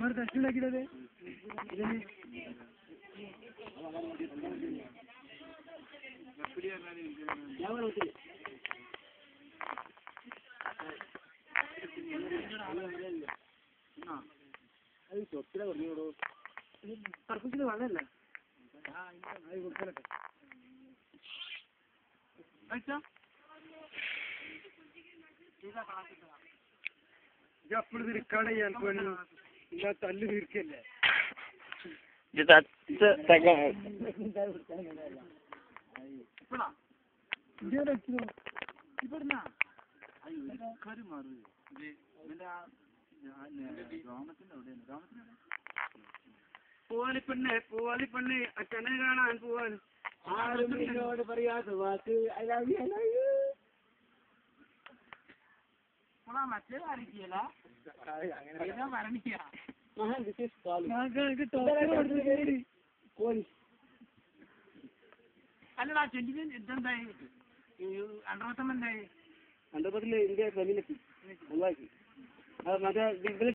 ദക്ഷിണാക്കിടത് സ്വത്തിനെ പറഞ്ഞോടോ പർപ്പസിന് വന്നല്ല അప్పుడు തിരിക്കാണ് ഞാൻ ഇല്ല തല്ല് തീർക്കല്ലേ പൂവാലിപ്പെണ്ണെ പൂവാലിപ്പെണ്ണെ അച്ഛനെ കാണാൻ പോവാൻ ആരും എന്നോട് പറയാത്ത വാക്ക് ഐ ലവ് യു മറ്റേ അറിയില്ല അല്ലടാ 20 ഇതെന്തായി അണ്ടർപത്തം എന്തായി അണ്ടർപത്തില് ഇന്ത്യ ക്ലബിലെത്തി മറ്റേ